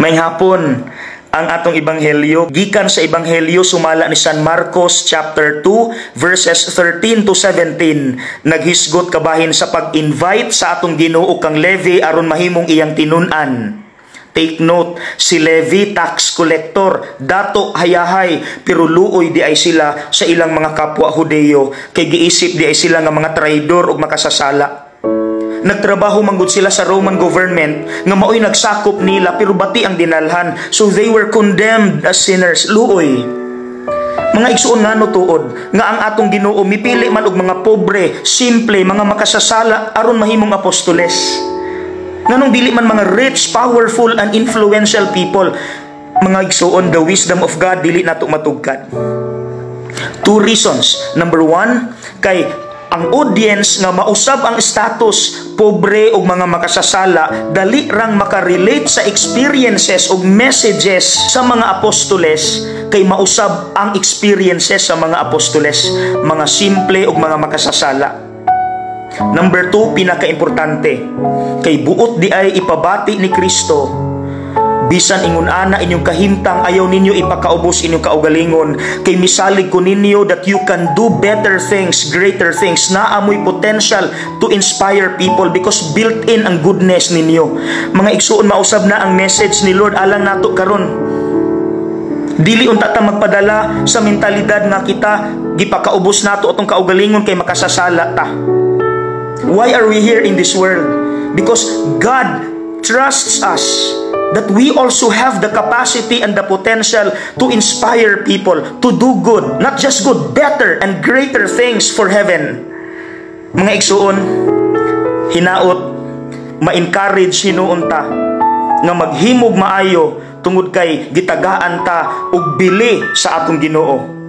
May hapon ang atong ebanghelyo gikan sa ebanghelyo sumala ni San Marcos chapter 2 verses 13 to 17. Naghisgot kabahin sa pag-invite sa atong Ginoo kang Levi aron mahimong iyang tinun-an. Take note, si Levi tax collector, dato hayahay, pero luoy di ay sila sa ilang mga kapwa Hudeo, kay giisip di ay sila nga mga traidor ug makasasala. Nagtrabaho manggod sila sa Roman government nga maoy nagsakop nila pero bati ang dinalhan, so they were condemned as sinners. Luoy. Mga igsuon nga no tuod nga ang atong Ginoo mipili man og mga pobre, simple, mga makasasala aron mahimong apostoles. Nganong dili man mga rich, powerful and influential people. Mga igsuon, the wisdom of God dili nato matugkad. Two reasons. Number one, kay ang audience nga mausab ang status pobre o mga makasasala dali rang makarelate sa experiences o messages sa mga apostoles kay mausab ang experiences sa mga apostoles, mga simple o mga makasasala. Number 2, pinaka-importante, kay buot di ay ipabati ni Kristo. Bisan ingon ana inyong kahimtang ayaw ninyo ipakaubos inyong kaugalingon, kay misalig ko ninyo that you can do better things, greater things. Naamoy potential to inspire people because built-in ang goodness ninyo. Mga igsuon, mausab na ang message ni Lord alang nato karon. Dili unta ta magpadala sa mentalidad nga kita gipakaubos nato atong kaugalingon kay makasasala ta. Why are we here in this world? Because God trusts us that we also have the capacity and the potential to inspire people to do good, not just good, better and greater things for heaven. Mga igsuon, hinaot, ma-encourage hinuon ta nga maghimog maayo tungod kay gitagaan ta og bili sa atong Ginoo.